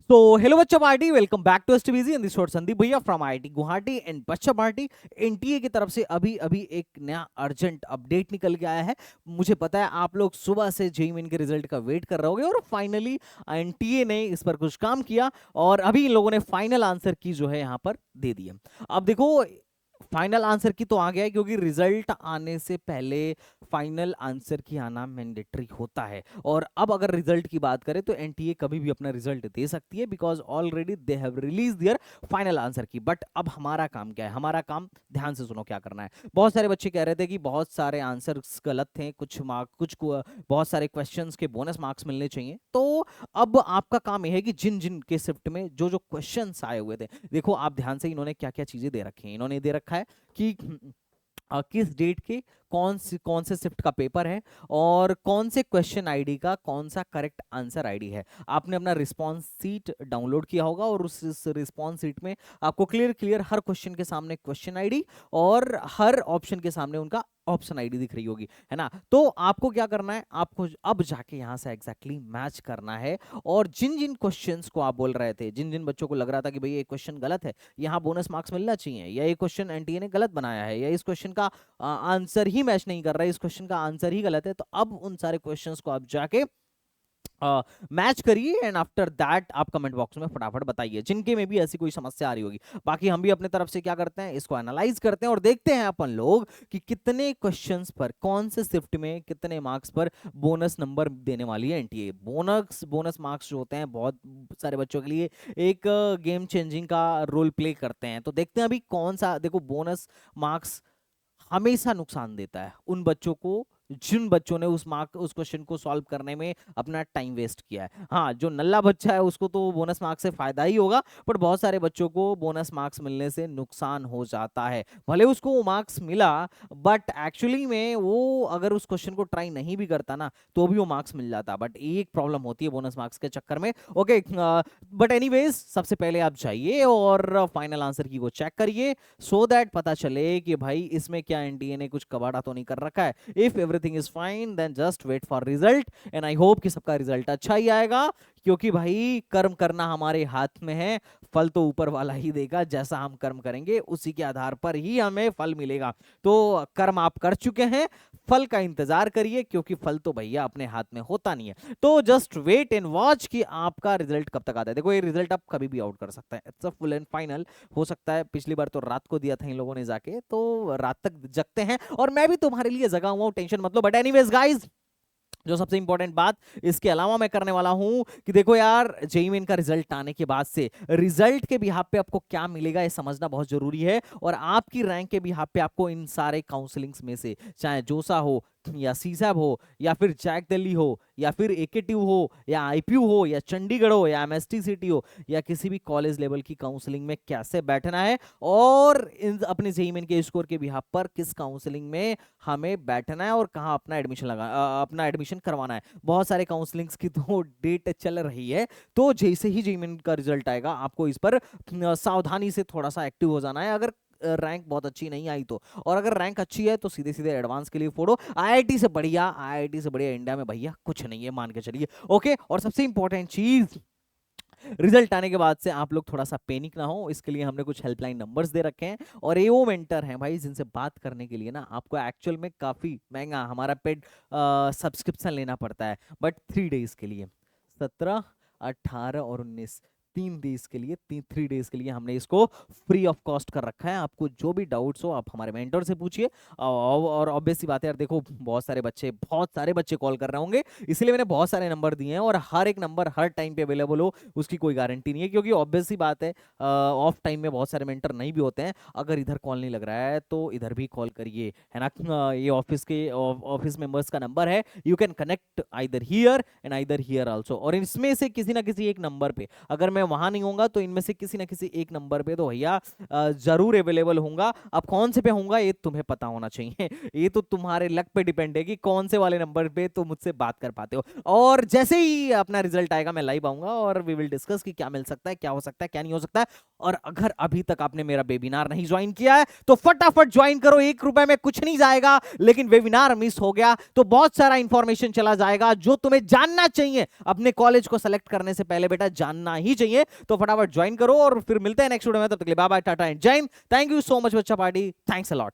तो हेलो बच्चा party, welcome back to STBG and this shot Sandeep भैया फ्रॉम आईआईटी गुवाहाटी एंड बच्चा पार्टी एनटीए की तरफ से अभी अभी एक नया अर्जेंट अपडेट निकल के आया है। मुझे पता है आप लोग सुबह से जेईई मेन के रिजल्ट का वेट कर रहे होगे और फाइनली एनटीए ने इस पर कुछ काम किया और अभी इन लोगों ने फाइनल आंसर की जो है यहाँ पर दे दी है। अब देखो, फाइनल आंसर की तो आ गया है क्योंकि रिजल्ट आने से पहले फाइनल आंसर की आना मैंडेटरी होता है। और अब अगर रिजल्ट की बात करें तो एनटीए कभी भी अपना रिजल्ट दे सकती है because already they have release there final answer की। बट अब हमारा काम क्या है? हमारा काम, ध्यान से सुनो क्या करना है। बहुत सारे बच्चे कह रहे थे कि बहुत सारे आंसर्स गलत थे, कुछ मार्क बहुत सारे क्वेश्चंस के बोनस मार्क्स मिलने चाहिए। तो अब आपका काम यह है कि जिन जिन के शिफ्ट में जो जो क्वेश्चंस आए हुए थे, देखो आप ध्यान से, इन्होंने क्या क्या चीजें दे रखी हैं। इन्होंने दे रखा है कि किस डेट के कौन से शिफ्ट का पेपर है और कौन से क्वेश्चन आईडी का कौन सा करेक्ट आंसर आईडी है। आपने अपना रिस्पांस सीट डाउनलोड किया होगा और उस रिस्पांस सीट में आपको क्लियर क्लियर हर क्वेश्चन के सामने क्वेश्चन आईडी और हर ऑप्शन के सामने उनका ऑप्शन आईडी दिख रही होगी, है ना। तो आपको क्या करना है, आपको अब जाके यहां से एग्जैक्टली मैच करना है और जिन जिन क्वेश्चंस को आप बोल रहे थे, जिन जिन बच्चों को लग रहा था कि भाई ये क्वेश्चन गलत है, यहाँ बोनस मार्क्स मिलना चाहिए, या ये क्वेश्चन एनटीए ने गलत बनाया है, या इस क्वेश्चन का आंसर ही मैच नहीं कर रहा है, इस क्वेश्चन का आंसर ही गलत है, तो अब उन सारे क्वेश्चंस को आप जाके मैच करिए एंड आफ्टर दैट आप कमेंट बॉक्स में फटाफट बताइए जिनके में भी ऐसी कोई समस्या आ रही होगी। बाकी हम भी अपने तरफ से क्या करते हैं, इसको एनालाइज करते हैं और देखते हैं अपन लोग कि कितने क्वेश्चंस पर कौन से शिफ्ट में कितने मार्क्स पर बोनस नंबर देने वाली है एनटीए। बोनस मार्क्स जो होते हैं बहुत सारे बच्चों के लिए एक गेम चेंजिंग का रोल प्ले करते हैं। तो देखते हैं अभी कौन सा। देखो, बोनस मार्क्स हमेशा नुकसान देता है उन बच्चों को जिन बच्चों ने उस क्वेश्चन को सॉल्व करने में अपना टाइम वेस्ट किया है। हाँ, जो नल्ला बच्चा है उसको तो बोनस मार्क्स से फायदा ही होगा, पर बहुत सारे बच्चों को बोनस मार्क्स मिलने से नुकसान हो जाता है। भले उसको वो मार्क्स मिला, बट एक्चुअली में वो अगर उस क्वेश्चन को ट्राई नहीं भी करता ना तो भी वो मार्क्स मिल जाता। बट एक प्रॉब्लम होती है बोनस मार्क्स के चक्कर में। ओके, बट एनीवेज सबसे पहले आप जाइए और फाइनल आंसर की वो चेक करिए सो दैट पता चले कि भाई इसमें क्या एनटीए ने कुछ कबाड़ा तो नहीं कर रखा है। If everything is fine then just wait for result and I hope कि सबका रिजल्ट अच्छा ही आएगा, क्योंकि भाई कर्म करना हमारे हाथ में है, फल तो ऊपर वाला ही देगा। जैसा हम कर्म करेंगे उसी के आधार पर ही हमें फल मिलेगा। तो कर्म आप कर चुके हैं, फल का इंतजार करिए, क्योंकि फल तो भैया अपने हाथ में होता नहीं है। तो जस्ट वेट एंड वॉच कि आपका रिजल्ट कब तक आता है। देखो, ये रिजल्ट आप कभी भी आउट कर सकता है, it's a full and final. हो सकता है पिछली बार तो रात को दिया था इन लोगों ने जाके, तो रात तक जगते हैं और मैं भी तुम्हारे लिए जगा हुआ हूं, टेंशन मत लो। बट एनीवेज गाइस, जो सबसे इंपॉर्टेंट बात इसके अलावा मैं करने वाला हूं कि देखो यार, जेईई मेन का रिजल्ट आने के बाद से रिजल्ट के बिहाफ पे आपको क्या मिलेगा ये समझना बहुत जरूरी है। और आपकी रैंक के बिहाफ पे आपको इन सारे काउंसलिंग्स में से, चाहे जोसा हो या सीसैब हो या फिर जैक दिल्ली हो या फिर एकेटीयू हो या आईपीयू हो या चंडीगढ़ हो या एमएसटी सिटी हो या किसी भी कॉलेज लेवल की काउंसलिंग में कैसे बैठना है और अपने जेईई मेन के स्कोर के बिहाफ पर किस काउंसलिंग में हमें बैठना है और कहाँ अपना एडमिशन करवाना है। बहुत सारे काउंसलिंग्स की तो डेट चल रही है, तो जैसे ही जेईई मेन का रिजल्ट आएगा आपको इस पर सावधानी से थोड़ा सा एक्टिव हो जाना है। अगर रैंक बहुत अच्छी नहीं आई तो, और अगर रैंक अच्छी है तो सीधे सीधे एडवांस के लिए फोड़ो। आईआईटी से बढ़िया इंडिया में भैया कुछ नहीं है, मान के चलिए। ओके, और सबसे इंपॉर्टेंट चीज, रिजल्ट आने के बाद से आप लोग थोड़ा सा पैनिक ना हो, इसके लिए हमने कुछ हेल्पलाइन नंबर्स दे रखे हैं और एओ मेंटर हैं भाई, जिनसे बात करने के लिए ना आपको एक्चुअल में काफी महंगा हमारा पेड सब्सक्रिप्शन लेना पड़ता है, बट 3 डेज के लिए 17, 18 और 19 3 डेज के लिए 3 डेज के लिए हमने इसको फ्री ऑफ कॉस्ट कर रखा है। आपको जो भी डाउट्स हो आप हमारे मेंटर से पूछिए। और ऑब्वियस सी बात है यार, देखो बहुत सारे बच्चे कॉल कर रहे होंगे, इसलिए मैंने बहुत सारे नंबर दिए हैं और हर एक नंबर हर टाइम पे अवेलेबल हो उसकी कोई गारंटी नहीं है, क्योंकि ऑब्वियस सी बात है ऑफ टाइम में बहुत सारे मेंटर नहीं भी होते हैं। अगर इधर कॉल नहीं लग रहा है तो इधर भी कॉल करिए, है ना। ये ऑफिस मेंबर्स का नंबर है, you can connect either here and either here also. और इसमें से किसी ना किसी एक नंबर पे, अगर मैं वहां नहीं होऊंगा तो इनमें से किसी ना किसी एक नंबर पे तो भैया जरूर अवेलेबल होऊंगा। अब कौन से पे होऊंगा ये तुम्हें पता होना चाहिए ये तो तुम्हारे लक पे डिपेंड है कि कौन से वाले नंबर पे तुम मुझसे बात कर पाते हो। और जैसे ही अपना रिजल्ट आएगा मैं लाइव आऊंगा और वी विल डिस्कस कि क्या मिल सकता है, क्या हो सकता है, क्या नहीं हो सकता है। और अगर अभी तक आपने मेरा वेबिनार नहीं ज्वाइन किया है तो फटाफट ज्वाइन करो, 1 रुपए में कुछ नहीं जाएगा। लेकिन वेबिनार मिस हो गया तो बहुत सारा इंफॉर्मेशन चला जाएगा जो तुम्हें जानना चाहिए अपने कॉलेज को सेलेक्ट करने से पहले, बेटा जानना ही चाहिए। नहीं है तो फटाफट ज्वाइन करो और फिर मिलते हैं नेक्स्ट वीडियो में। तब तक के लिए बाय बाय, टाटा एंड जय Hind. Thank you so much बच्चा पार्टी, थैंक्स अ लॉट।